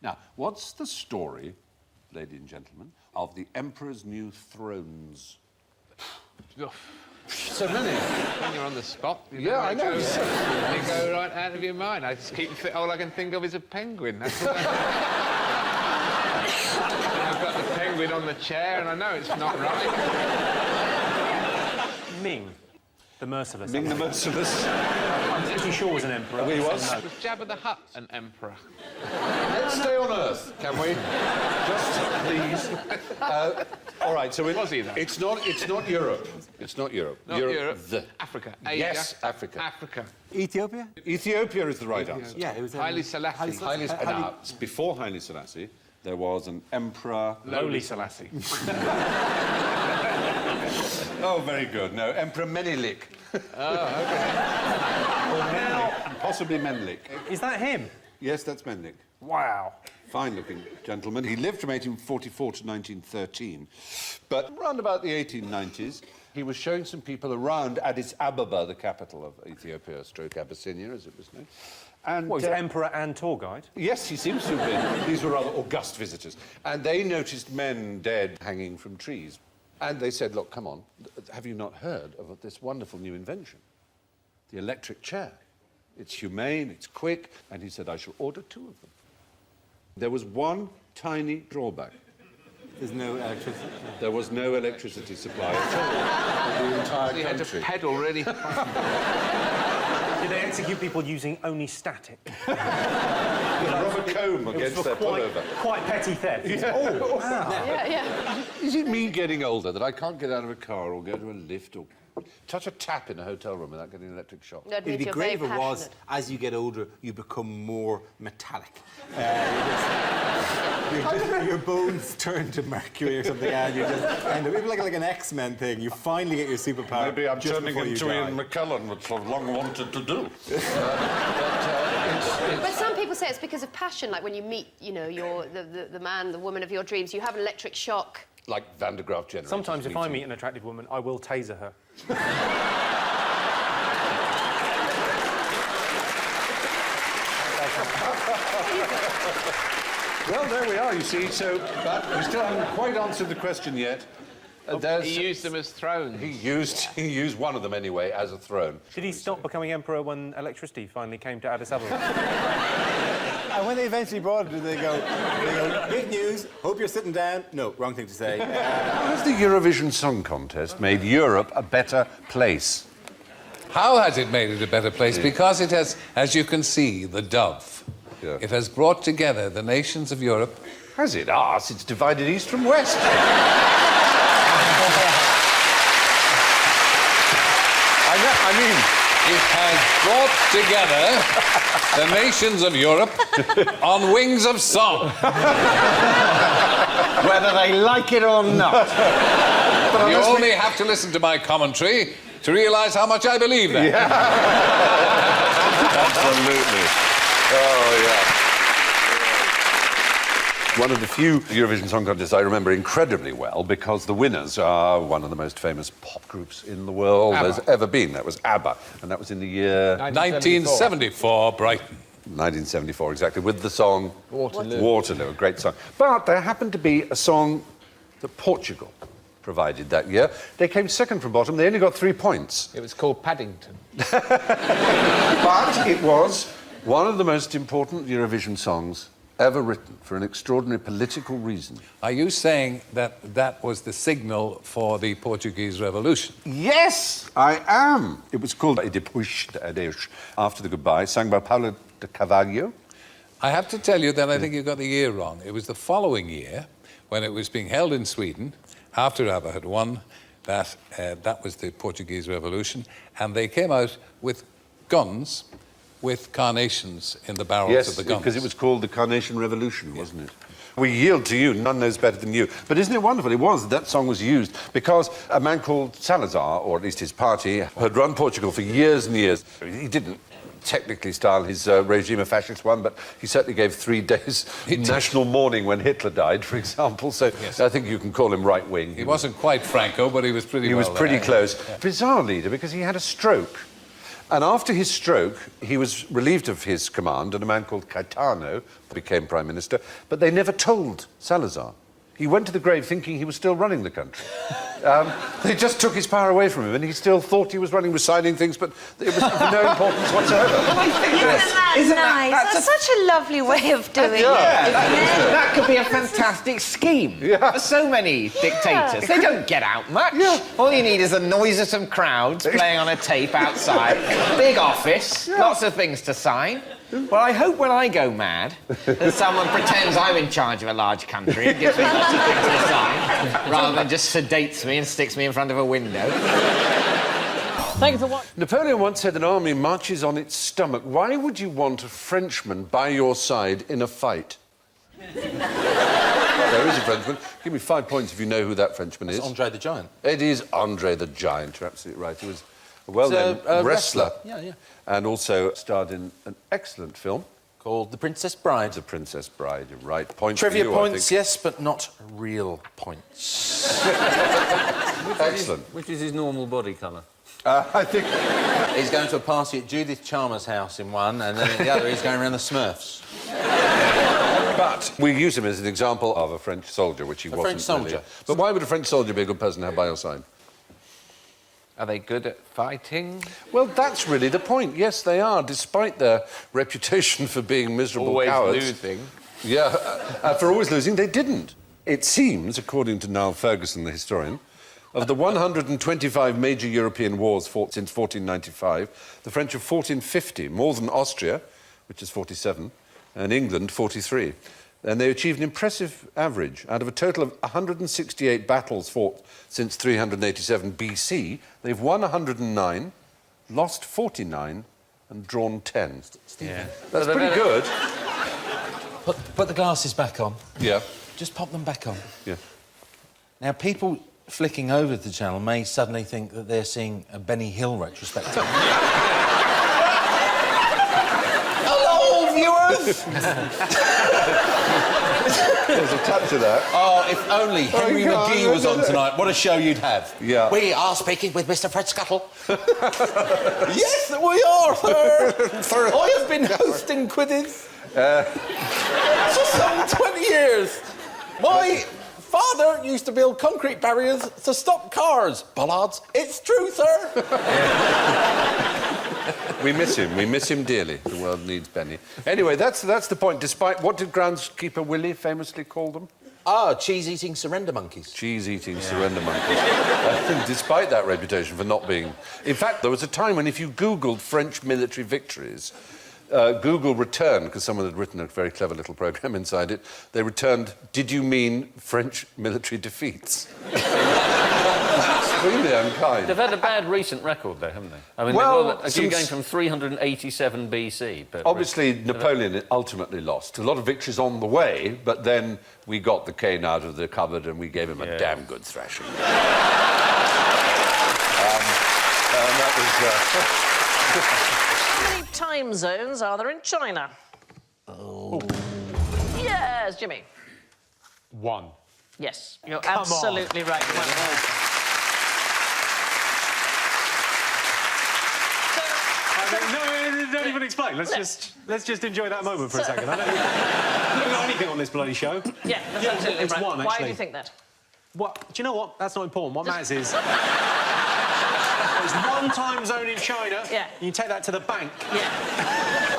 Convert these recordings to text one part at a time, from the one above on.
Now, what's the story, ladies and gentlemen, of the Emperor's New Thrones? So many. When you're on the spot, you Yeah, I know. You go right out of your mind. I just keep all I can think of is a penguin. That's what I've got the penguin on the chair, and I know it's not right. Ming, the Merciless. Ming the Merciless. I'm pretty sure was an emperor. He was. No. Was Jabba the Hutt an emperor? Let's stay on Earth, can we? Just please. All right, so Was he, though? it's not Europe. It's not Europe. Not Europe. The. Africa. Asia. Yes, Africa. Africa. Ethiopia? Ethiopia is the right answer. Yeah, it was... Haile Selassie. Now, before Haile Selassie, there was an emperor... Lowly Selassie. Oh, very good. No, Emperor Menelik. Oh, okay. Possibly Menelik. Is that him? Yes, that's Menelik. Wow. Fine-looking gentleman. He lived from 1844 to 1913. But around about the 1890s, he was showing some people around Addis Ababa, the capital of Ethiopia, stroke Abyssinia, as it was known. And, What, he's emperor and tour guide? yes, he seems to have been. These were rather august visitors. And they noticed men dead hanging from trees. And they said, look, come on, have you not heard of this wonderful new invention? The electric chair. It's humane, it's quick. And he said, I shall order 2 of them. There was one tiny drawback. There's no electricity. There was no electricity supply at all in the entire You had to country. pedal really. Did they execute people using only static? Rubber comb against their pullover. Quite petty theft. Oh, wow. Is it me getting older that I can't get out of a car or go to a lift or touch a tap in a hotel room without getting an electric shock? That It'd means be you're great very if it was, passionate. as you get older, you become more metallic. Your bones turn to mercury or something, and you just kind of, maybe like an X-Men thing. You finally get your superpower. Maybe I'm just turning before you into die. Ian McKellen, which I've long wanted to do. But some people say it's because of passion, like when you meet, you know, the man, the woman of your dreams, you have an electric shock. Like Van de Graaff generators. Sometimes if I meet an attractive woman, I will taser her. Well, there we are, you see, so... But we still haven't quite answered the question yet. He used them as thrones. He used one of them anyway as a throne. Did he stop becoming emperor when electricity finally came to Addis Ababa? And when they eventually brought it, they go, big news, hope you're sitting down. No, wrong thing to say. How has the Eurovision Song Contest made Europe a better place? How has it made it a better place? Because it has, as you can see, the dove. Yeah. It has brought together the nations of Europe. Has it? It's divided east from west. I mean, It has brought together the nations of Europe on wings of song. Whether they like it or not. You only have to listen to my commentary to realise how much I believe that. Yeah. Absolutely. Oh, yeah. One of the few Eurovision Song Contests I remember incredibly well because the winners are one of the most famous pop groups in the world there's ever been. That was ABBA, and that was in the year... 1974, Brighton. 1974, exactly, with the song... Waterloo. Waterloo, a great song. But there happened to be a song that Portugal provided that year. They came second from bottom. They only got 3 points. It was called Paddington. But it was one of the most important Eurovision songs ever written for an extraordinary political reason. Are you saying that that was the signal for the Portuguese Revolution? Yes, I am. It was called E Depois de Adeus, After the Goodbye, sung by Paulo de Carvalho. I have to tell you that I think you got the year wrong. It was the following year, when it was being held in Sweden, after ABBA had won, that was the Portuguese Revolution, and they came out with guns with carnations in the barrels of the guns. because it was called the Carnation Revolution, wasn't it? We yield to you, none knows better than you. But isn't it wonderful? It was, that song was used because a man called Salazar, or at least his party, had run Portugal for years and years. He didn't technically style his regime a fascist one, but he certainly gave 3 days national mourning when Hitler died, for example, so yes. I think you can call him right-wing. He wasn't quite Franco, but he was pretty He well was pretty there. close. Yeah. Bizarre leader, because he had a stroke. And after his stroke, he was relieved of his command, and a man called Caetano became Prime Minister, but they never told Salazar. He went to the grave thinking he was still running the country. They just took his power away from him, and he still thought he was running, was signing things, but it was of no importance whatsoever. Isn't that nice? That's such a lovely way of doing it. That could be a fantastic scheme for so many dictators. They don't get out much. All you need is the noise of some crowds playing on a tape outside, big office, lots of things to sign. Well, I hope when I go mad that someone pretends I'm in charge of a large country and gives me lots of things to sign, rather than just sedates me and sticks me in front of a window. Thank you for watching. Napoleon once said an army marches on its stomach. Why would you want a Frenchman by your side in a fight? There is a Frenchman. Give me 5 points if you know who that Frenchman is. It's Andre the Giant. It is Andre the Giant, you're absolutely right. He was a well-known wrestler. Yeah. And also starred in an excellent film Called The Princess Bride. The Princess Bride. You're right. Points Trivia for you, points, I think. yes, but not real points. Excellent. Which is his normal body colour? I think... He's going to a party at Judith Chalmers' house in one, and then in the other he's going around the Smurfs. But we use him as an example of a French soldier, which he wasn't French soldier. really. But why would a French soldier be a good person to have by your side? Are they good at fighting? Well, that's really the point. Yes, they are, despite their reputation for being miserable Always cowards. losing. Yeah, for always losing, they didn't. It seems, according to Niall Ferguson, the historian, of the 125 major European wars fought since 1495, the French have fought in 50, more than Austria, which is 47, and England, 43. And they achieved an impressive average. Out of a total of 168 battles fought since 387 BC, they've won 109, lost 49, and drawn 10. Yeah. That's pretty good. Put the glasses back on. Yeah. Just pop them back on. Yeah. Now, people flicking over the channel may suddenly think that they're seeing a Benny Hill retrospective. Hello, viewers! There's a touch of that. Oh, if only Henry you can't, McGee was on isn't it? tonight, what a show you'd have. Yeah. We are speaking with Mr. Fred Scuttle. Yes, we are, sir. I have been hosting quizzes for some 20 years. My father used to build concrete barriers to stop cars. Bollards. It's true, sir. We miss him. We miss him dearly. The world needs Benny. Anyway, that's the point. Despite... What did groundskeeper Willie famously call them? Ah, cheese-eating surrender monkeys. Cheese-eating surrender monkeys. Despite that reputation for not being... In fact, there was a time when if you Googled French military victories, Google returned, because someone had written a very clever little programme inside it, they returned, did you mean French military defeats? Extremely unkind. They've had a bad recent record, though, haven't they? I mean, Well, you're going from 387 BC, but... Obviously, Napoleon ultimately lost. A lot of victories on the way, but then we got the cane out of the cupboard and we gave him a damn good thrashing. And that How many time zones are there in China? Oh. Yes, Jimmy. 1. Yes, you're absolutely right. No, don't even explain. Let's just enjoy that moment for a second. I don't know anything on this bloody show. Yeah, that's absolutely it's right. 1, Why actually. do you think that? What? Do you know what? That's not important. What matters is... There's 1 time zone in China. Yeah. You can take that to the bank. Yeah.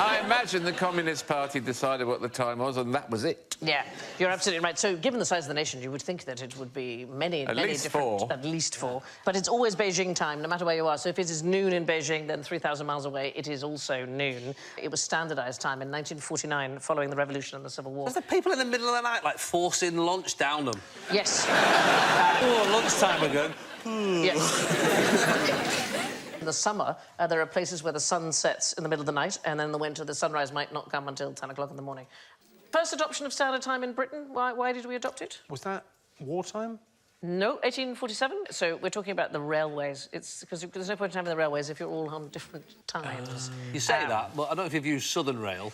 I imagine the Communist Party decided what the time was, and that was it. Yeah, you're absolutely right. So, given the size of the nation, you would think that it would be many least different... 4. At least 4. But it's always Beijing time, no matter where you are. So if it is noon in Beijing, then 3,000 miles away, it is also noon. It was standardised time in 1949, following the Revolution and the Civil War. Was there people in the middle of the night, like, forcing lunch down them? Yes. Oh, lunchtime again. Yes. In the summer, there are places where the sun sets in the middle of the night, and then in the winter, the sunrise might not come until 10 o'clock in the morning. First adoption of standard time in Britain. Why did we adopt it? Was that wartime? No, 1847. So we're talking about the railways. It's because there's no point in having the railways if you're all on different times. You say that, but I don't know if you've used Southern Rail.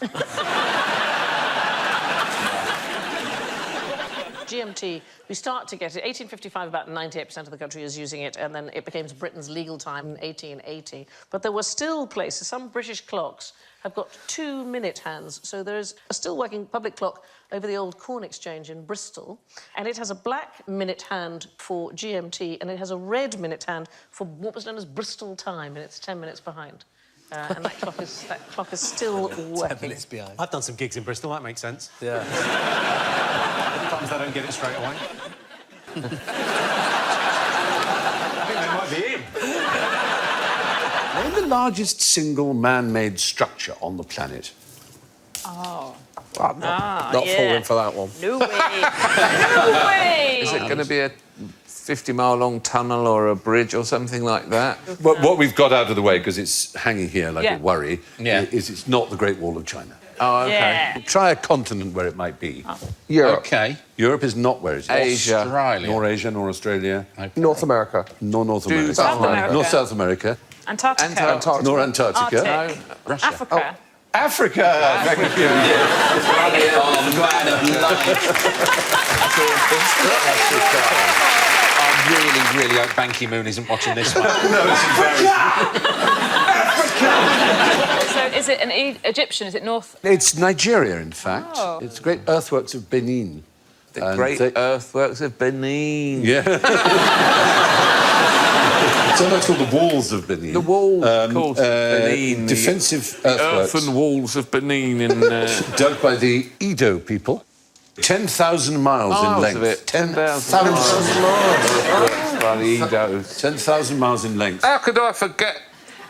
GMT, we start to get it. 1855, about 98% of the country is using it, and then it became Britain's legal time in 1880. But there were still places, some British clocks have got 2-minute hands. So there's a still working public clock over the old Corn Exchange in Bristol, and it has a black minute hand for GMT, and it has a red minute hand for what was known as Bristol time, and it's 10 minutes behind. And that clock is still working. 10 minutes behind. I've done some gigs in Bristol, that makes sense. Yeah. Sometimes they don't get it straight away. I think they might be in. Name the largest single man-made structure on the planet. Oh. I'm not falling for that one. No way. No way. Is it going to be a 50-mile-long tunnel or a bridge or something like that? What we've got out of the way, because it's hanging here like Yeah. a worry, is it's not the Great Wall of China. Oh, OK. Yeah. Try a continent where it might be. Europe. OK. Europe is not where it is. Asia. Australia. Nor Asia, nor Australia. North America. Nor North America. South America. Nor South America. Antarctica. Nor Antarctica. Arctic. Russia. Africa. Africa! Thank you. I really hope Ban Ki-moon isn't watching this one. So is it an Egyptian? Is it North? It's Nigeria, in fact. Oh. It's the great earthworks of Benin. The great earthworks of Benin. Yeah. Sometimes called the Walls of Benin. The walls called Benin. Defensive The earthworks. earthen walls of Benin in... Dug by the Edo people. 10,000 miles in length. of it. 10,000 miles. By the Edos. 10,000 miles in length. How could I forget?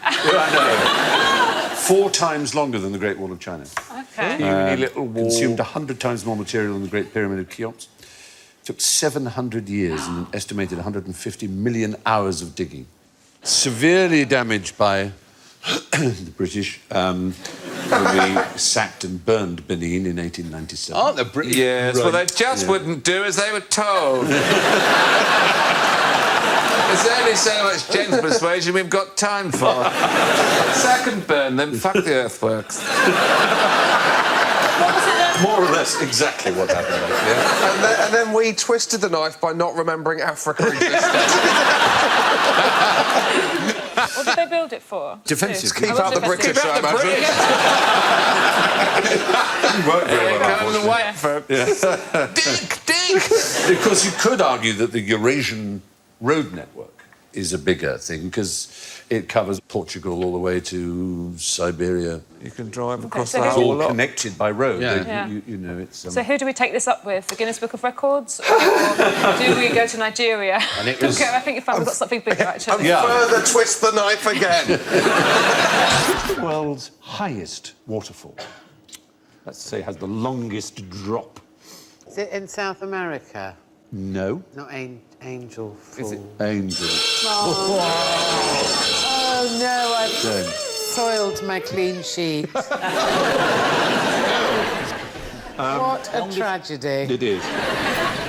I know. 4 times longer than the Great Wall of China. Okay. Puny little wall. Consumed 100 times more material than the Great Pyramid of Cheops. Took 700 years and an estimated 150 million hours of digging. Severely damaged by the British when we sacked and burned Benin in 1897. Aren't the British... Yes, well, they just wouldn't do as they were told. There's only so much gentle persuasion we've got time for. Sack and burn them, fuck the earthworks. More or less exactly what happened. Yeah. And then we twisted the knife by not remembering Africa existed. What did they build it for? Defensive. Keep out the British, I imagine. Come the white folk. Dink! Because you could argue that the Eurasian road network is a bigger thing because it covers Portugal all the way to Siberia. You can drive across so the It's whole all lot. connected by road. Yeah. Yeah. You know, it's... So who do we take this up with? The Guinness Book of Records? Or do we go to Nigeria? And it was- Okay, I think you found we've got something bigger, actually. Yeah. Further twist the knife again. the world's highest waterfall. Let's say has the longest drop. Is it in South America? No. Not Angel Fall. Is it Angel. Oh no, I've soiled my clean sheet. What a tragedy. It is.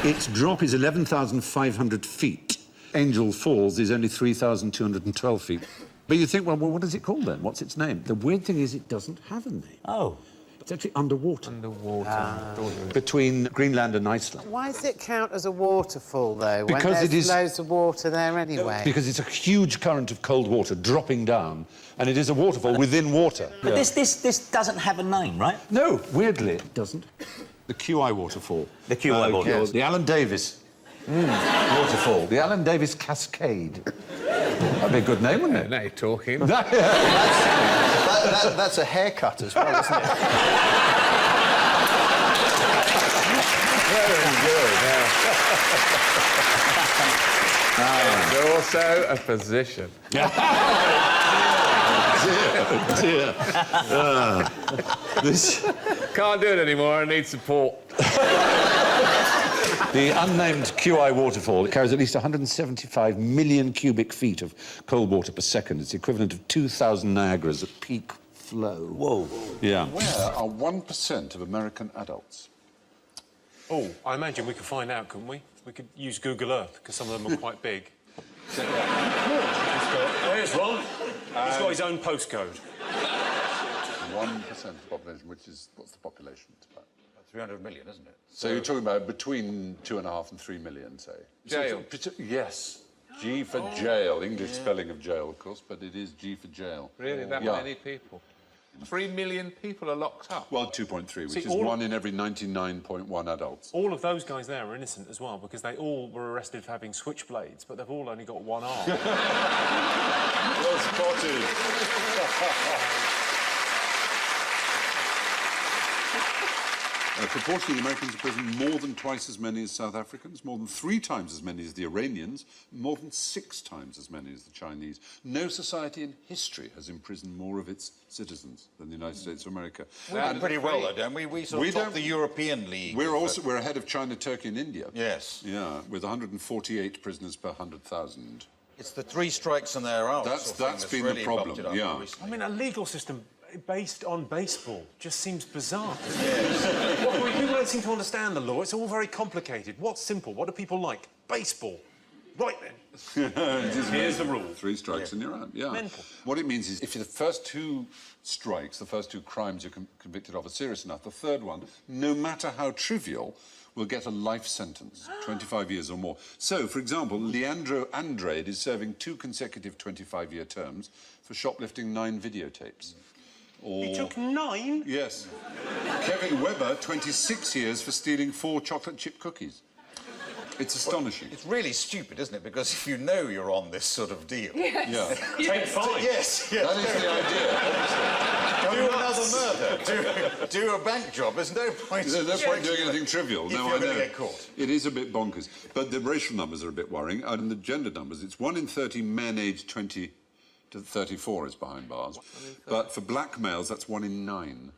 Its drop is 11,500 feet. Angel Falls is only 3,212 feet. But you think, well, what is it called then? What's its name? The weird thing is it doesn't have a name. Oh. It's actually underwater. Underwater. Between Greenland and Iceland. Why does it count as a waterfall, though, when Because there's it is- loads of water there anyway? Because it's a huge current of cold water dropping down, and it is a waterfall within water. But this doesn't have a name, right? No, weirdly, it doesn't. The QI waterfall. The QI waterfall. Yes. The Alan Davis waterfall. The Alan Davis Cascade. That'd be a good name, wouldn't it? Now you're talking. That's a haircut as well, isn't it? Very good. It's also a position. Dear. This... Can't do it anymore, I need support. The unnamed QI waterfall carries at least 175 million cubic feet of cold water per second. It's the equivalent of 2,000 Niagaras at peak flow. Whoa. Yeah. Where are 1% of American adults? Oh, I imagine we could find out, couldn't we? We could use Google Earth, because some of them are quite big. There's Ron. He's got his own postcode. 1% of the population, which is... What's the population? It's about 300 million, isn't it? So you're talking about between 2.5 and 3 million, say? Jail. Yes. G for jail. English spelling of jail, of course, but it is G for jail. Really, that many people? 3 million people are locked up? Well, 2.3, which See, is 1 in every 99.1 adults. All of those guys there are innocent as well, because they all were arrested for having switchblades, but they've all only got one arm. Well spotted. Proportionally, Americans are prison more than twice as many as South Africans, more than 3 times as many as the Iranians, more than 6 times as many as the Chinese. No society in history has imprisoned more of its citizens than the United States of America. We do pretty well, though, don't we? We sort of top the European League. We're ahead of China, Turkey and India. Yes. Yeah, with 148 prisoners per 100,000. It's the 3 strikes and they're out. That's been the problem, yeah. I mean, a legal system based on baseball just seems bizarre. Yes. People don't seem to understand the law. It's all very complicated. What's simple? What do people like? Baseball. Right then. Here's the rule. 3 strikes and you're out, yeah. Mental. What it means is if the first 2 strikes, the first 2 crimes you're convicted of are serious enough, the third one, no matter how trivial, will get a life sentence, 25 years or more. So, for example, Leandro Andrade is serving 2 consecutive 25-year terms for shoplifting 9 videotapes. He took 9? Yes. Kevin Webber, 26 years for stealing 4 chocolate chip cookies. It's astonishing. It's really stupid, isn't it? Because if you know you're on this sort of deal... Yes. Yeah. Take 5. Yes, That is the idea. Do another murder. Do a bank job. There's no point... There's no point doing anything trivial. If No, you're I know. going to get caught. It is a bit bonkers. But the racial numbers are a bit worrying. And the gender numbers, it's 1 in 30 men aged 20 to 34 is behind bars. But for black males, that's 1 in 9.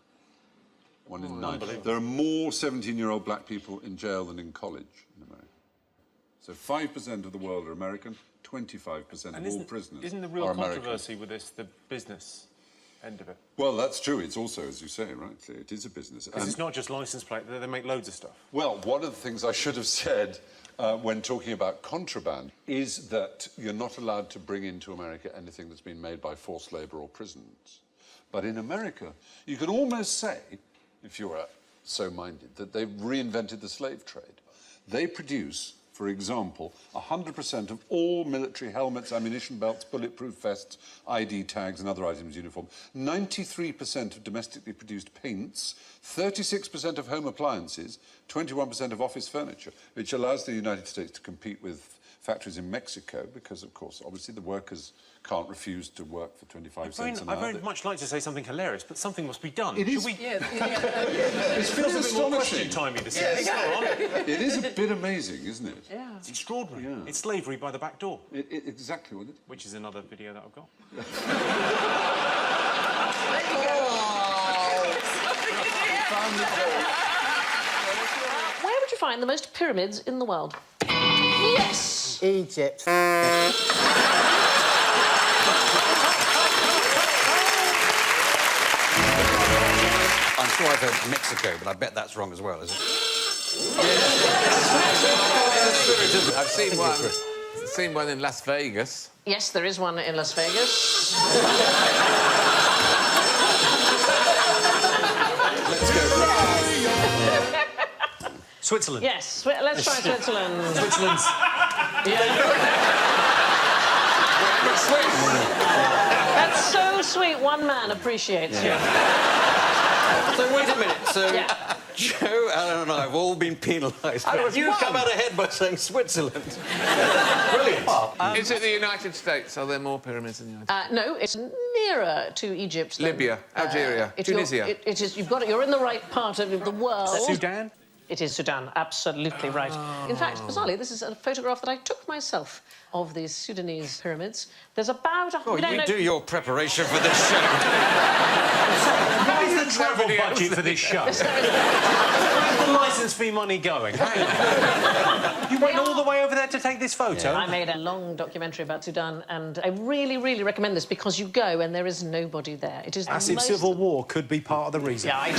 1 in 9. There are more 17-year-old black people in jail than in college in America. So 5% of the world are American, 25% of all prisoners Isn't the real are American. controversy with this the business end of it? Well, that's true. It's also, as you say, right, it is a business. Because it's not just licence plate, they make loads of stuff. Well, one of the things I should have said when talking about contraband is that you're not allowed to bring into America anything that's been made by forced labour or prisons. But in America, you could almost say, if you were so minded, that they've reinvented the slave trade. They produce, for example, 100% of all military helmets, ammunition belts, bulletproof vests, ID tags and other items uniform, 93% of domestically produced paints, 36% of home appliances, 21% of office furniture, which allows the United States to compete with factories in Mexico because, of course, obviously the workers can't refuse to work for 25 cents an hour. I'd very much like to say something hilarious, but something must be done. It is. Should we... It feels a bit more question-timey this year. It is a bit amazing, isn't it? Yeah. It's extraordinary. Yeah. It's slavery by the back door. Exactly, wasn't it? Which is another video that I've got. Where would you find the most pyramids in the world? Yes! Egypt. I'm sure I've heard Mexico, but I bet that's wrong as well, is it? I've seen one in Las Vegas. Yes, there is one in Las Vegas. Switzerland. Yes, let's try Switzerland. Switzerland's... That's so sweet. One man appreciates you. So wait a minute. So Yeah. Joe, Alan and I have all been penalised. You come out ahead by saying Switzerland. Brilliant. Is it the United States? Are there more pyramids in the United States? No, it's nearer to Egypt than... Libya, Algeria, Tunisia. It is, you've got it, you're in the right part of the world. Sudan? It is Sudan, absolutely right. In fact, bizarrely, this is a photograph that I took myself of the Sudanese pyramids. There's about... Oh, you do your preparation for this show. What is the travel budget for this show? Where's the licence fee money going? You went all the way over there to take this photo? I made a long documentary about Sudan, and I really, really recommend this because you go and there is nobody there. It is As the if most... civil war could be part of the reason. Yeah, I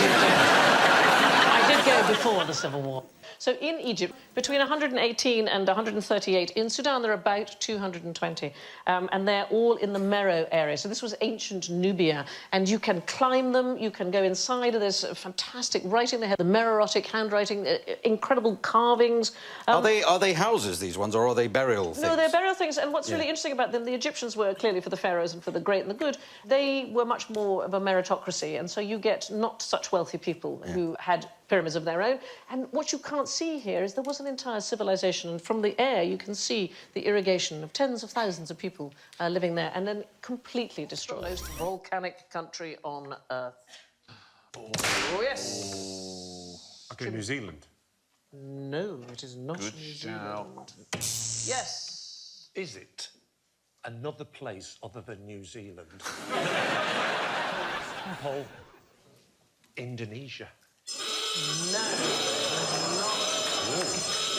did go before the Civil War. So in Egypt, between 118 and 138, in Sudan there are about 220, and they're all in the Meroe area. So this was ancient Nubia, and you can climb them, you can go inside, there's fantastic writing there, the Meroitic handwriting, incredible carvings. Are they houses, these ones, or are they burial things? No, they're burial things, and what's really interesting about them, the Egyptians were clearly for the pharaohs and for the great and the good, they were much more of a meritocracy, and so you get not such wealthy people who had pyramids of their own. And what you can't see here is there was an entire civilization, and from the air you can see the irrigation of tens of thousands of people living there, and then completely destroyed. The most volcanic country on Earth. Oh, yes. Okay, New Zealand. No, it is not New Zealand. Yes. Is it another place other than New Zealand? Example, Indonesia. No,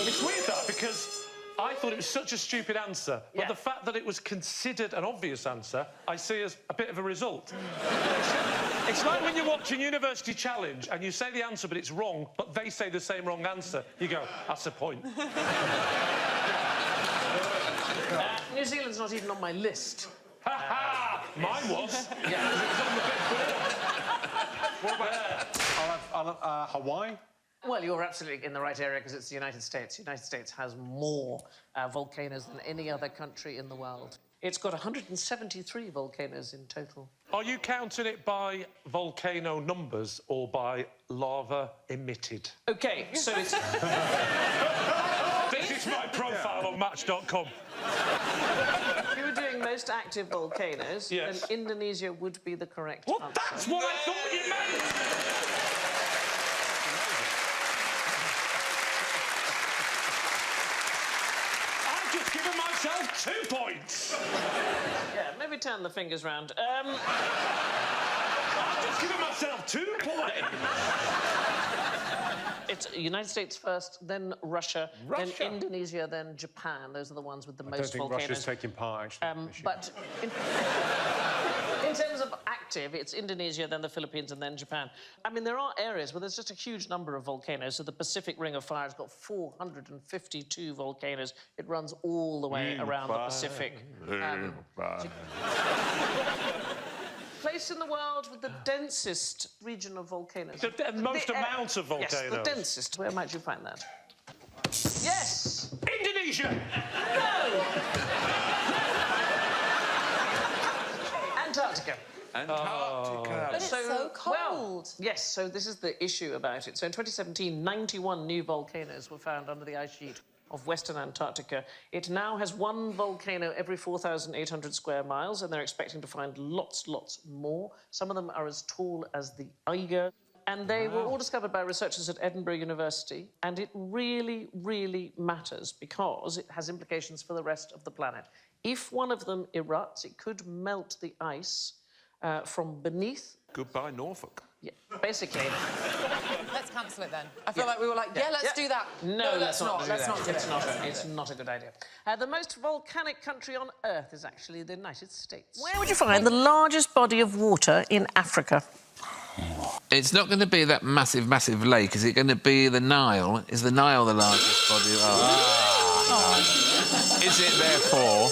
It's weird, that, because I thought it was such a stupid answer, but the fact that it was considered an obvious answer, I see as a bit of a result. It's like when you're watching University Challenge and you say the answer, but it's wrong, but they say the same wrong answer. You go, that's a point. New Zealand's not even on my list. Ha-ha! Mine was. Yeah, it was on the big board. What about Hawaii? Well, you're absolutely in the right area because it's the United States. The United States has more volcanoes than any other country in the world. It's got 173 volcanoes in total. Are you counting it by volcano numbers or by lava emitted? OK, so it's... This is my profile on Match.com. If you were doing most active volcanoes, then Indonesia would be the correct answer. That's what I thought you meant! I've just given myself 2 points! Yeah, maybe turn the fingers round. I've just given myself 2 points! It's United States first, then Russia, then Indonesia, then Japan. Those are the ones with the most volcanoes. I don't think Russia's taking part, actually. But in terms of active, it's Indonesia, then the Philippines, and then Japan. I mean, there are areas where there's just a huge number of volcanoes. So the Pacific Ring of Fire has got 452 volcanoes. It runs all the way around the Pacific. Place in the world with the densest region of volcanoes. The most amount of volcanoes. Yes, the densest. Where might you find that? Yes! Indonesia! No! Antarctica. Antarctica. But it's so cold. Well, yes, so this is the issue about it. So in 2017, 91 new volcanoes were found under the ice sheet of Western Antarctica. It now has one volcano every 4,800 square miles, and they're expecting to find lots more. Some of them are as tall as the Eiger. And they were all discovered by researchers at Edinburgh University, and it really, really matters because it has implications for the rest of the planet. If one of them erupts, it could melt the ice from beneath. Goodbye, Norfolk. Yeah, basically. Let's cancel it then. I feel like we were like, let's do that. No, let's not do Let's that. not do It's it. it's not a good idea. The most volcanic country on Earth is actually the United States. Where would you find the largest body of water in Africa? It's not going to be that massive lake. Is it going to be the Nile? Is the Nile the largest body of... Is it, therefore,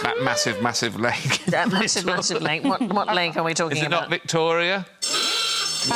that massive lake? That massive lake? What lake are we talking about? Is it not Victoria? No.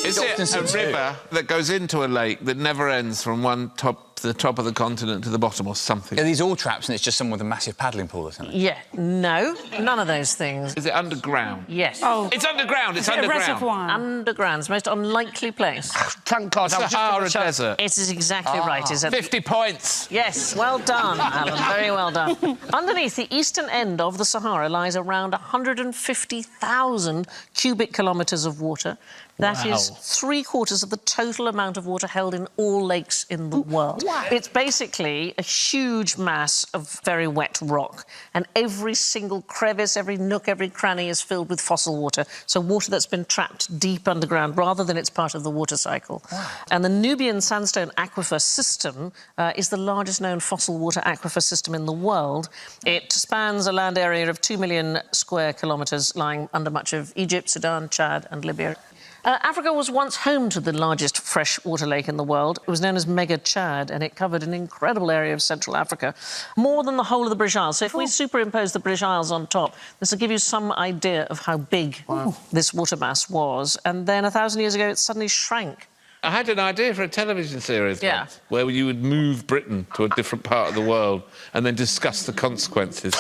Is it a river that goes into a lake that never ends from the top of the continent to the bottom or something? Are these all traps and it's just someone with a massive paddling pool or something? Yeah, no, none of those things. Is it underground? Yes. Oh. It's underground, it's underground. Underground, it's the most unlikely place. Thank God, Sahara Desert. It is exactly right. Is it? 50 points. Yes, well done, Alan, very well done. Underneath the eastern end of the Sahara lies around 150,000 cubic kilometres of water. That is 3/4 of the total amount of water held in all lakes in the world. Wow. It's basically a huge mass of very wet rock, and every single crevice, every nook, every cranny is filled with fossil water, so water that's been trapped deep underground rather than it's part of the water cycle. Wow. And the Nubian sandstone aquifer system is the largest known fossil water aquifer system in the world. It spans a land area of 2 million square kilometres, lying under much of Egypt, Sudan, Chad and Libya. Africa was once home to the largest freshwater lake in the world. It was known as Mega Chad, and it covered an incredible area of Central Africa, more than the whole of the British Isles. So if we superimpose the British Isles on top, this will give you some idea of how big this water mass was. And then 1,000 years ago, it suddenly shrank. I had an idea for a television series once, where you would move Britain to a different part of the world and then discuss the consequences.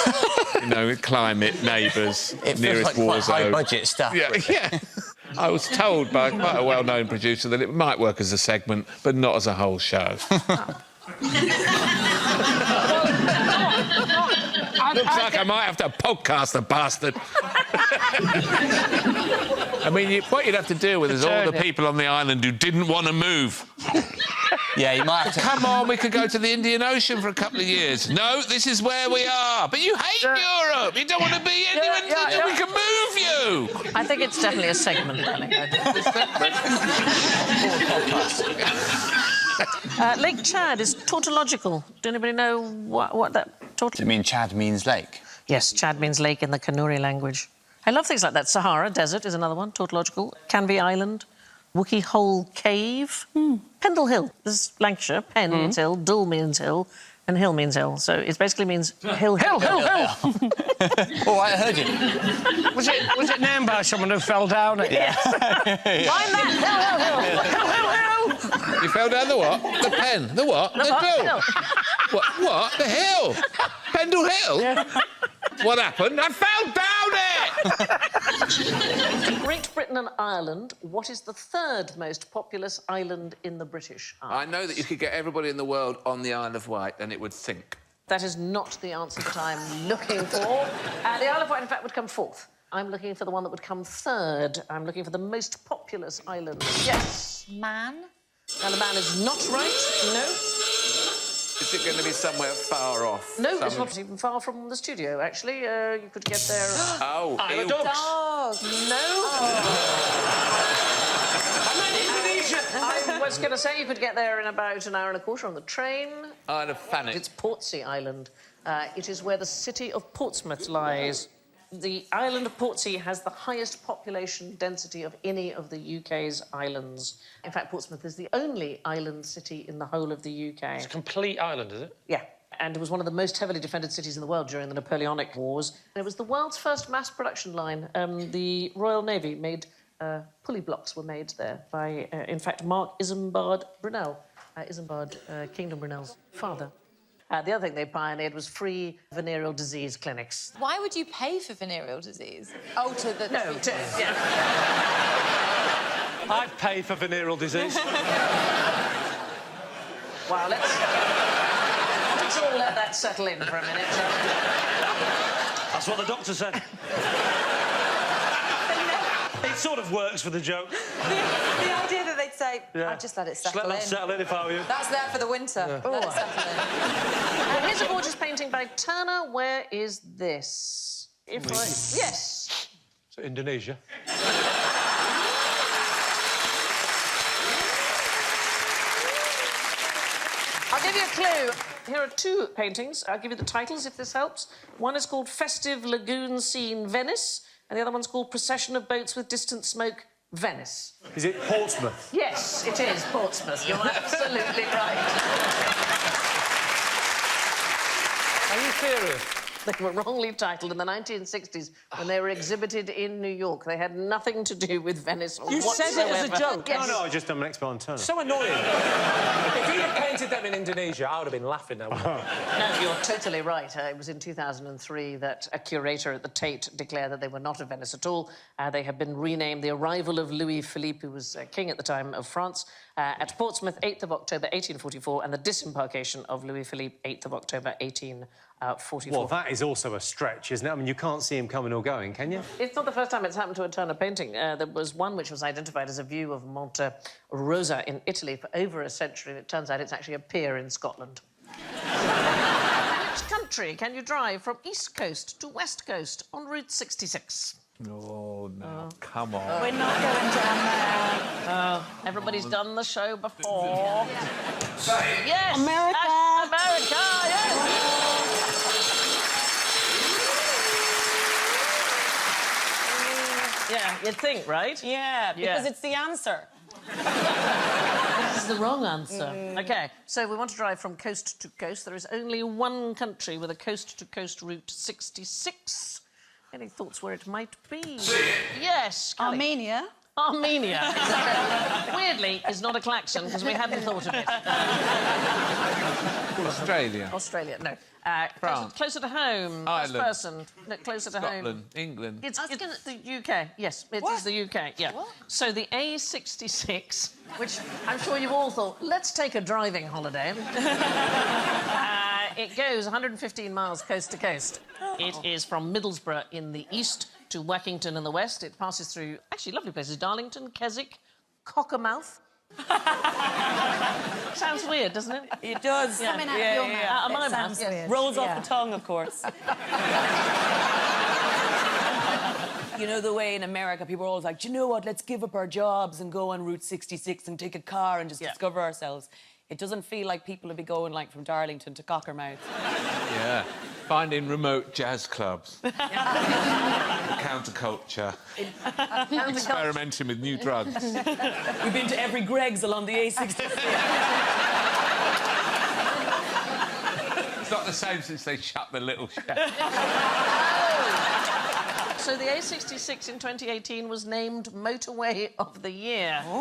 You know, climate, neighbours, nearest war zone. High-budget stuff. Yeah. I was told by quite a well-known producer that it might work as a segment, but not as a whole show. Looks like I might have to podcast the bastard. I mean, what you'd have to deal with is all the people on the island who didn't want to move. Yeah, you might have to... Come on, we could go to the Indian Ocean for a couple of years. No, this is where we are. But you hate Europe. You don't want to be anywhere until we can move you. I think it's definitely a segment, darling. Lake Chad is tautological. Do anybody know what that... Does it mean Chad means lake? Yes, Chad means lake in the Kanuri language. I love things like that. Sahara Desert is another one, tautological. Canby Island, Wookey Hole Cave, Pendle Hill. This is Lancashire. Pen means hill, Dull means hill, and hill means hill. So it basically means hill, hill, hill, hill. Oh, I heard you. Was it named by someone who fell down it? Yeah. Mind that, hill, hill, hill, hill, hill, hill. You fell down the what? The pen. The what? The hill. What? The hill? Pendle Hill? Yeah. What happened? I fell down it! Great Britain and Ireland, what is the third most populous island in the British Isles? I know that you could get everybody in the world on the Isle of Wight and it would sink. That is not the answer that I'm looking for. The Isle of Wight, in fact, would come fourth. I'm looking for the one that would come third. I'm looking for the most populous island. Yes. Man? Now, the Man is not right. No. Is it going to be somewhere far off? No, it's not even far from the studio, actually. You could get there... Oh, Isle of Dogs. No. I'm in Indonesia. I was going to say you could get there in about an hour and a quarter on the train. Isle of Thanet. It's Portsea Island. It is where the city of Portsmouth lies. The island of Portsea has the highest population density of any of the UK's islands. In fact, Portsmouth is the only island city in the whole of the UK. It's a complete island, is it? Yeah. And it was one of the most heavily defended cities in the world during the Napoleonic Wars. It was the world's first mass production line. The Royal Navy made... pulley blocks were made there by, in fact, Mark Isambard Brunel. Isambard, Kingdom Brunel's father. The other thing they pioneered was free venereal disease clinics. Why would you pay for venereal disease? Oh, to the... No, yeah. I'd pay for venereal disease. Wow, let's all let that settle in for a minute. That's what the doctor said. It sort of works for the joke. The idea that they'd say, I'd just let it settle in. Let that settle in if I were you. That's there for the winter. Yeah. Let it settle in. Here's a gorgeous painting by Turner. Where is this? Yes. So Indonesia. I'll give you a clue. Here are two paintings. I'll give you the titles if this helps. One is called Festive Lagoon Scene, Venice, and the other one's called Procession of Boats with Distant Smoke, Venice. Is it Portsmouth? Yes, it is Portsmouth. You're absolutely right. Are you serious? They were wrongly titled in the 1960s when they were exhibited in New York. They had nothing to do with Venice or You whatsoever. said it as a joke. Yes. No, I just done an expert on Turner. So annoying. If he had painted them in Indonesia, I would have been laughing now. No, you're totally right. It was in 2003 that a curator at the Tate declared that they were not of Venice at all. They had been renamed the arrival of Louis Philippe, who was king at the time of France, at Portsmouth, 8th of October, 1844, and the disembarkation of Louis Philippe, 8th of October, 1844. Well, that is also a stretch, isn't it? I mean, you can't see him coming or going, can you? It's not the first time it's happened to a Turner painting. There was one which was identified as a view of Monte Rosa in Italy for over a century, and it turns out it's actually a pier in Scotland. Which country can you drive from East Coast to West Coast on Route 66? Oh, no. Come on. We're not going down there. Everybody's done the show before. Yes! America! America, yes! Yeah, you'd think, right? Yeah, because it's the answer. This is the wrong answer. OK, so we want to drive from coast to coast. There is only one country with a coast-to-coast Route 66. Any thoughts where it might be? Yes, Callie. Armenia. Armenia. Weirdly, is not a klaxon, because we hadn't thought of it. Australia. Australia, no. France. Closer to home. Ireland. First person. No, closer to home. Scotland. England. It's the UK. Yes, it is the UK, yeah. What? So the A66, which I'm sure you've all thought, let's take a driving holiday. It goes 115 miles coast to coast. It is from Middlesbrough in the east to Wackington in the west. It passes through, actually, lovely places, Darlington, Keswick, Cockermouth. Sounds weird, doesn't it? It does. Yeah. Coming out of your mouth. Out of my It mouth, sounds yes. weird. Rolls off the tongue, of course. You know the way in America people are always like, do you know what, let's give up our jobs and go on Route 66 and take a car and just discover ourselves. It doesn't feel like people would be going like from Darlington to Cockermouth. Yeah. Finding remote jazz clubs. Counterculture. Experimenting with new drugs. We've been to every Greg's along the A66. It's not the same since they shut the little shed. So the A66 in 2018 was named Motorway of the Year. But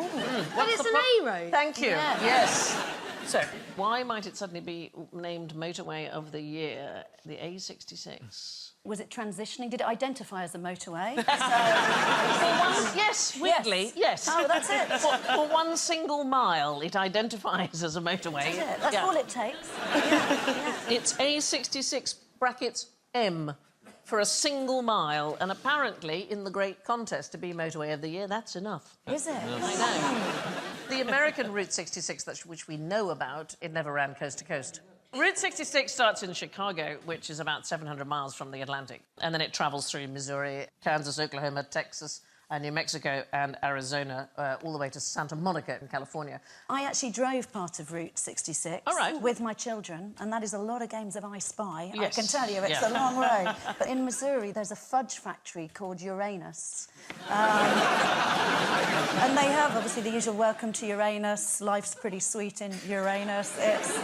What's it's the an A road. Thank you. Yeah. Yes. So, why might it suddenly be named Motorway of the Year, the A66? Was it transitioning? Did it identify as a motorway? Yes, weirdly, yes. Oh, that's it. For one single mile, it identifies as a motorway. That's it. That's all it takes. It's A66 brackets M for a single mile, and apparently, in the great contest to be Motorway of the Year, that's enough. Is it? I know. The American Route 66, which we know about, it never ran coast to coast. Route 66 starts in Chicago, which is about 700 miles from the Atlantic, and then it travels through Missouri, Kansas, Oklahoma, Texas, New Mexico and Arizona, all the way to Santa Monica in California. I actually drove part of Route 66 with my children, and that is a lot of games of I Spy. Yes. I can tell you, it's a long road. But in Missouri, there's a fudge factory called Uranus. And they have, obviously, the usual welcome to Uranus, life's pretty sweet in Uranus. It's,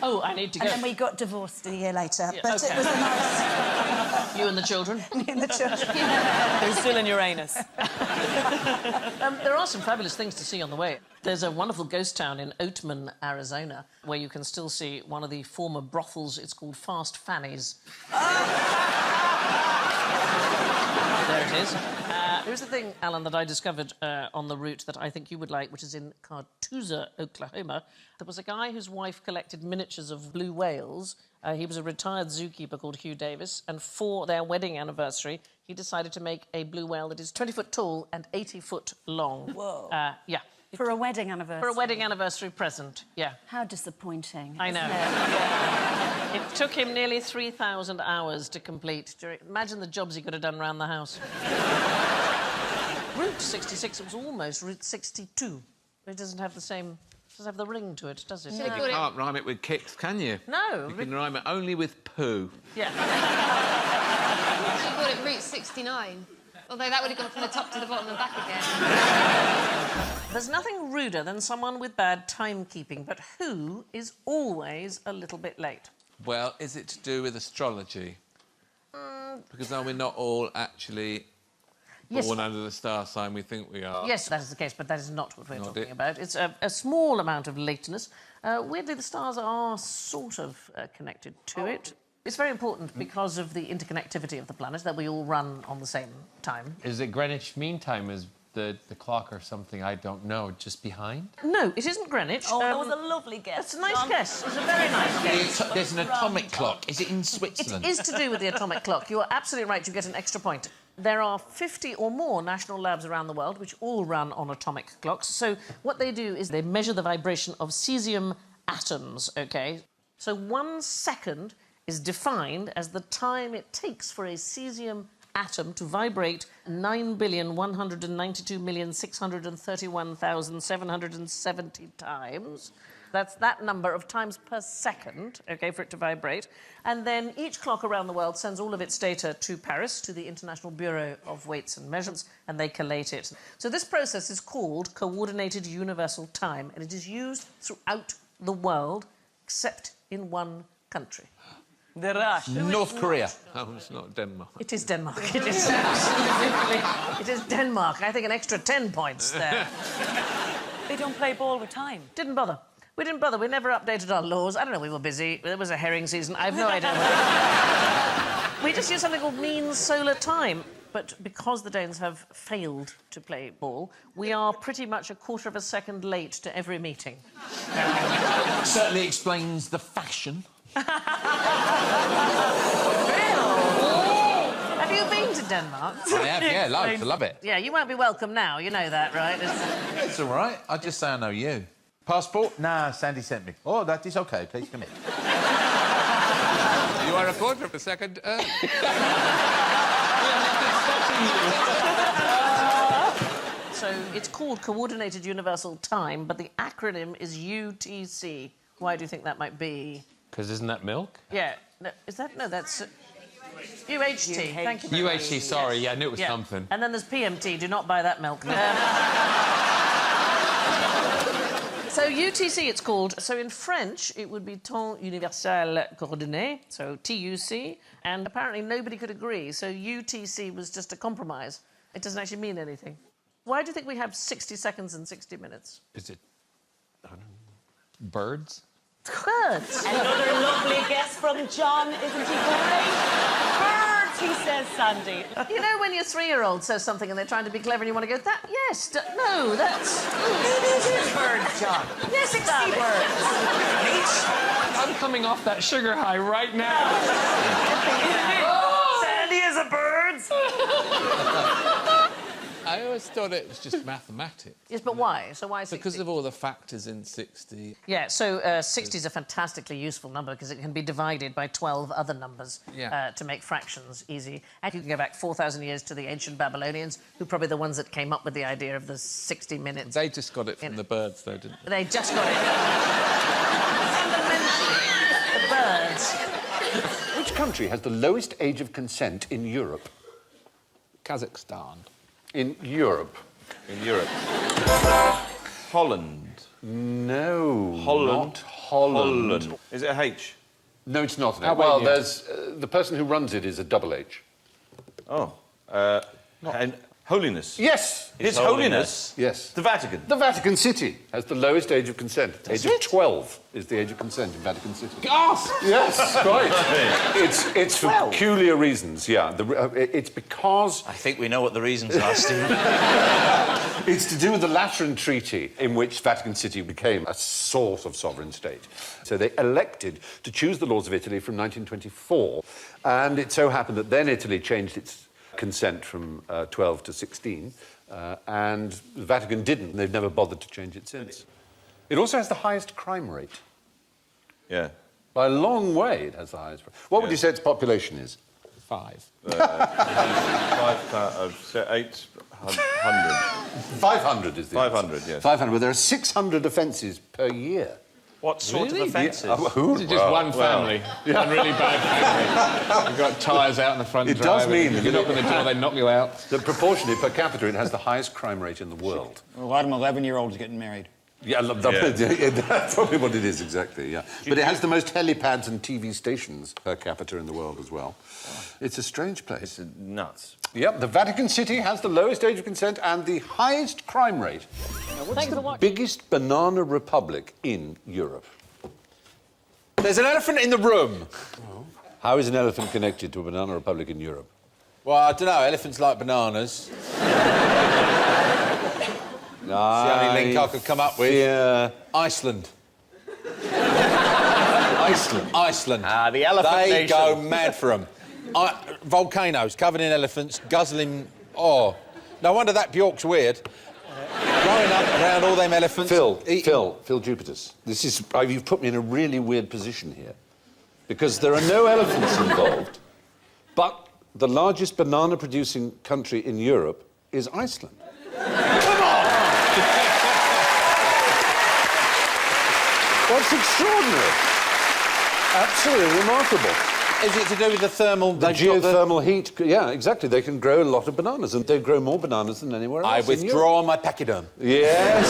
Oh, I need to go. And then we got divorced a year later. Yeah, but it was a nice... You and the children? Me and the children. They're still in Uranus. There are some fabulous things to see on the way. There's a wonderful ghost town in Oatman, Arizona, where you can still see one of the former brothels. It's called Fast Fanny's. There it is. Here's the thing, Alan, that I discovered on the route that I think you would like, which is in Cartuza, Oklahoma. There was a guy whose wife collected miniatures of blue whales. He was a retired zookeeper called Hugh Davis, and for their wedding anniversary, he decided to make a blue whale that is 20 foot tall and 80 foot long. Whoa. Yeah. For a wedding anniversary? For a wedding anniversary present, yeah. How disappointing. I know. It took him nearly 3,000 hours to complete. Imagine the jobs he could have done around the house. Route 66, it was almost Route 62. It doesn't have the same... doesn't have the ring to it, does it? You can't rhyme it with kicks, can you? No. You can rhyme it only with poo. You Yeah. call it Route 69. Although that would have gone from the top to the bottom and back again. There's nothing ruder than someone with bad timekeeping, but who is always a little bit late? Well, is it to do with astrology? Because are we not all actually born under the star sign we think we are? Yes, that is the case, but that is not what we're talking about. It's a small amount of lateness. Weirdly, the stars are sort of connected to it. It's very important because of the interconnectivity of the planet that we all run on the same time. Is it Greenwich Mean Time? Is the clock or something I don't know just behind? No, it isn't Greenwich. Oh, that was a lovely guess. It's a nice guess. It's a very nice guess. There's an atomic clock. Is it in Switzerland? It is to do with the atomic clock. You are absolutely right. You get an extra point. There are 50 or more national labs around the world which all run on atomic clocks. So what they do is they measure the vibration of cesium atoms, OK? So 1 second is defined as the time it takes for a cesium atom to vibrate 9,192,631,770 times. That's that number of times per second, OK, for it to vibrate. And then each clock around the world sends all of its data to Paris, to the International Bureau of Weights and Measurements, and they collate it. So this process is called Coordinated Universal Time, and it is used throughout the world, except in one country. The Rush. North Korea. Oh, it's not Denmark. It is Denmark. It is absolutely. It is Denmark. I think an extra 10 points there. They don't play ball with time. Didn't bother. We didn't bother. We never updated our laws. I don't know, we were busy. There was a herring season. I have no idea. We just used something called mean solar time. But because the Danes have failed to play ball, we are pretty much a quarter of a second late to every meeting. Certainly explains the fashion. Have you been to Denmark? I have, yeah, loads. I love it. Yeah, you won't be welcome now. You know that, right? It's all right. I just say I know you. Passport? Nah, Sandy sent me. Oh, that is OK. Please come in. You are a quarter of a second early. So it's called Coordinated Universal Time, but the acronym is UTC. Why do you think that might be? Because isn't that milk? Yeah. No, is that... No, that's... UHT. Thank you very much. UHT, sorry. Yeah, I knew it was Yeah. something. And then there's PMT. Do not buy that milk. So UTC it's called. So in French, it would be Temps Universel Coordonné, so TUC, and apparently nobody could agree, so UTC was just a compromise. It doesn't actually mean anything. Why do you think we have 60 seconds and 60 minutes? Is it... I don't know. Birds? Birds. Another lovely guess from John, isn't he great? Birds, he says, Sandy. You know when your 3-year-old says something and they're trying to be clever and you want to go, that, yes, no, that's... Birds, John. Yes, 60 birds. I'm coming off that sugar high right now. Sandy is a bird. I always thought it was just mathematics. Yes, but why? So why 60? Because of all the factors in 60. Yeah, so 60 is a fantastically useful number because it can be divided by 12 other numbers to make fractions easy. And you can go back 4,000 years to the ancient Babylonians, who are probably the ones that came up with the idea of the 60 minutes. They just got it from the birds, though, didn't they? They just got it. Fundamentally, the birds. Which country has the lowest age of consent in Europe? Kazakhstan. In Europe. In Europe. Holland. No. Holland. Not Holland. Is it a H? No, it's not an H. Albania. Well, there's... the person who runs it is a double H. Oh. And Holiness. Yes. His Holiness? Yes. The Vatican. The Vatican City has the lowest age of consent. Does age it? of 12 is the age of consent in Vatican City. Gasp! Yes, right. It's for peculiar reasons, yeah. It's because... I think we know what the reasons are, Steve. It's to do with the Lateran Treaty, in which Vatican City became a sort of sovereign state. So they elected to choose the laws of Italy from 1924, and it so happened that then Italy changed its consent from 12 to 16, and the Vatican didn't. They've never bothered to change it since. It also has the highest crime rate. Yeah. By a long way, it has the highest. What would you say its population is? 5. 800. 500 is the 500, answer. yes. 500. There are 600 offences per year. What sort of offences? Yeah. Who? Is it just one family? One really bad family. You've got tyres out in the front It drive. does mean if you knock on the door, they knock you out. That proportionally, per capita, it has the highest crime rate in the world. A lot of 11-year-olds getting married. Yeah, that's probably what it is, exactly, yeah. But it has the most helipads and TV stations per capita in the world as well. It's a strange place. It's nuts. Yep, the Vatican City has the lowest age of consent and the highest crime rate. Now, what's the biggest banana republic in Europe? There's an elephant in the room. How is an elephant connected to a banana republic in Europe? Well, I don't know. Elephants like bananas. It's the only link I could come up with. Iceland. Iceland. Ah, the elephant They nation. go mad for them. Volcanoes covered in elephants, guzzling... Oh, no wonder that Bjork's weird. Growing up around all them elephants... Phil Jupiters, this is... you've put me in a really weird position here. Because there are no elephants involved, but the largest banana-producing country in Europe is Iceland. Come on! That's extraordinary. Absolutely remarkable. Is it to do with the thermal... The geothermal heat, yeah, exactly. They can grow a lot of bananas, and they grow more bananas than anywhere else. I withdraw my pachyderm. Yes.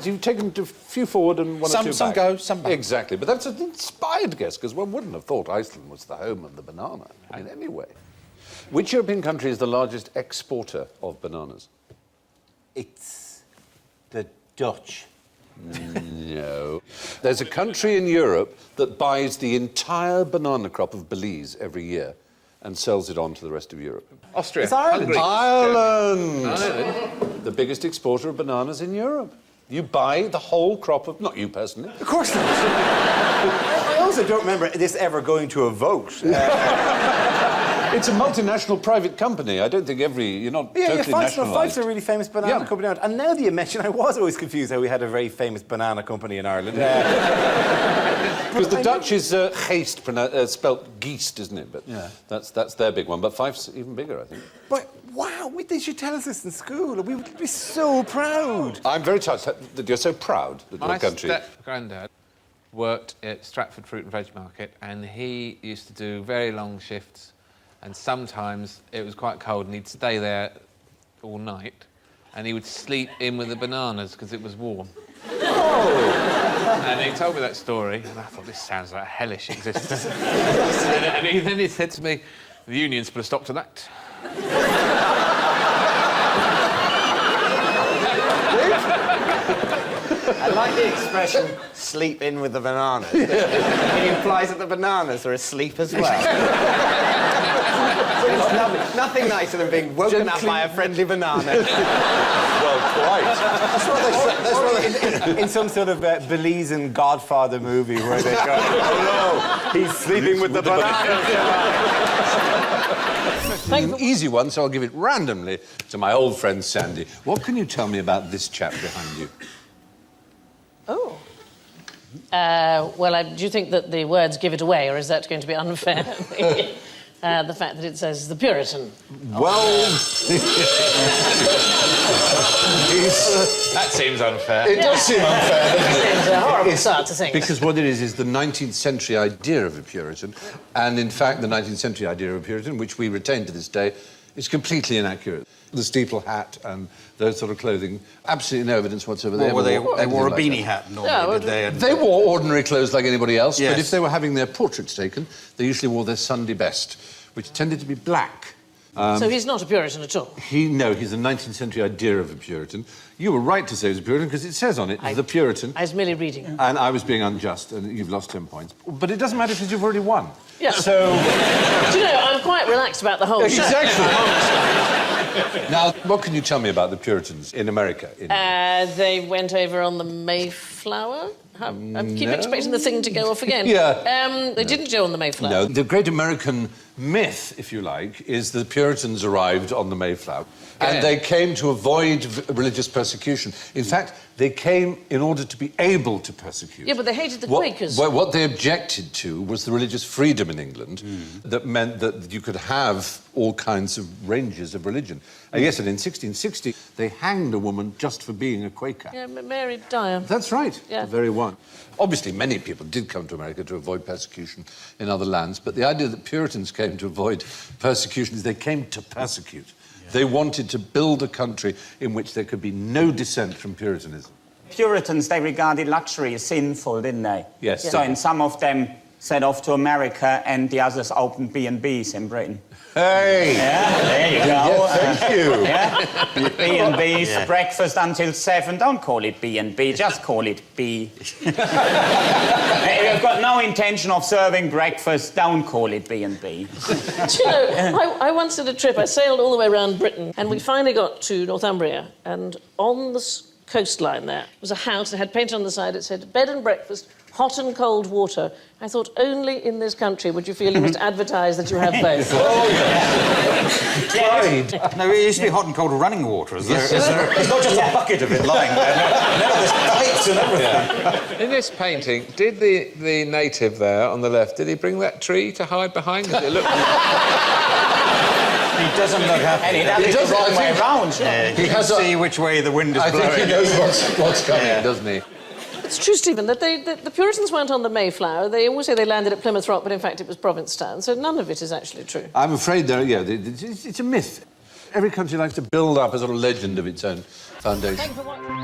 You've taken a few forward and one or two back. Some go, some back. Exactly, but that's an inspired guess, because one wouldn't have thought Iceland was the home of the banana in any way. Which European country is the largest exporter of bananas? It's the Dutch. No. There's a country in Europe that buys the entire banana crop of Belize every year and sells it on to the rest of Europe. Austria. It's Ireland. Ireland! The biggest exporter of bananas in Europe. You buy the whole crop of... Not you personally. Of course not. I also don't remember this ever going to a vote. It's a multinational private company. I don't think you're not totally nationalised. Fife's a really famous banana company. And now that you mention, I was always confused how we had a very famous banana company in Ireland. Because the Dutch is geest, spelt geest, isn't it? But that's their big one. But Fife's even bigger, I think. But wow, they should tell us this in school. We would be so proud. I'm very touched that you're so proud that your country... My step-granddad worked at Stratford Fruit and Veg Market, and he used to do very long shifts. And sometimes it was quite cold and he'd stay there all night and he would sleep in with the bananas because it was warm. Oh! And he told me that story and I thought, this sounds like a hellish existence. and then he said to me, the unions put a stop to that. I like the expression, sleep in with the bananas. It implies that the bananas are asleep as well. Nothing nicer than being woken up by a friendly banana. Well, quite. That's what in some sort of Belizean Godfather movie where they go, oh no, he's sleeping with the bananas. An easy one, so I'll give it randomly to my old friend Sandy. What can you tell me about this chap behind you? Oh. Well, do you think that the words give it away, or is that going to be unfair? The fact that it says the Puritan. Well... that seems unfair. It does seem unfair, doesn't it? It seems a horrible start to things. Because what it is the 19th century idea of a Puritan, and in fact the 19th century idea of a Puritan, which we retain to this day, is completely inaccurate. The steeple hat and those sort of clothing, absolutely no evidence whatsoever. Well, they wore a beanie hat normally, did they? They wore ordinary clothes like anybody else, yes. But if they were having their portraits taken, they usually wore their Sunday best, which tended to be black. So he's not a Puritan at all? No, he's a 19th century idea of a Puritan. You were right to say he was a Puritan because it says on it, the Puritan. I was merely reading. And I was being unjust, and you've lost 10 points. But it doesn't matter because you've already won. Yeah. So... Do you know, I'm quite relaxed about the whole show. Exactly. Now, what can you tell me about the Puritans in America? They went over on the Mayflower. I keep expecting the thing to go off again. Yeah. They didn't go on the Mayflower. No, the great American myth, if you like, is the Puritans arrived on the Mayflower. And they came to avoid religious persecution. In fact, they came in order to be able to persecute. Yeah, but they hated the Quakers. What they objected to was the religious freedom in England that meant that you could have all kinds of ranges of religion. Yes, and in 1660, they hanged a woman just for being a Quaker. Yeah, Mary Dyer. That's right, yeah. The very one. Obviously, many people did come to America to avoid persecution in other lands, but the idea that Puritans came to avoid persecution is they came to persecute. They wanted to build a country in which there could be no dissent from Puritanism. Puritans, they regarded luxury as sinful, didn't they? Yes. So, and some of them set off to America and the others opened B&Bs in Britain. Hey! Yeah, there you go. Thank you. Yeah, B&Bs, breakfast until 7. Don't call it B&B, just call it B. If you've got no intention of serving breakfast, don't call it B&B. Do you know, I once did a trip, I sailed all the way around Britain, and we finally got to Northumbria, and on the coastline there was a house that had painted on the side, it said, bed and breakfast, hot and cold water. I thought, only in this country would you feel you must advertise that you have both. Oh, yeah. No, it used to be hot and cold running water. Is there? It's not just a bucket of it lying there. No, there's pipes and everything. In this painting, did the native there on the left, did he bring that tree to hide behind? Because it looked... He doesn't look happy. And he does it the wrong way round. Yeah, he can see which way the wind is blowing. I think he knows what's coming, doesn't he? That's true, Stephen, that the Puritans weren't on the Mayflower. They always say they landed at Plymouth Rock, but in fact it was Provincetown, so none of it is actually true. I'm afraid it's a myth. Every country likes to build up a sort of legend of its own foundation. Thank you for watching.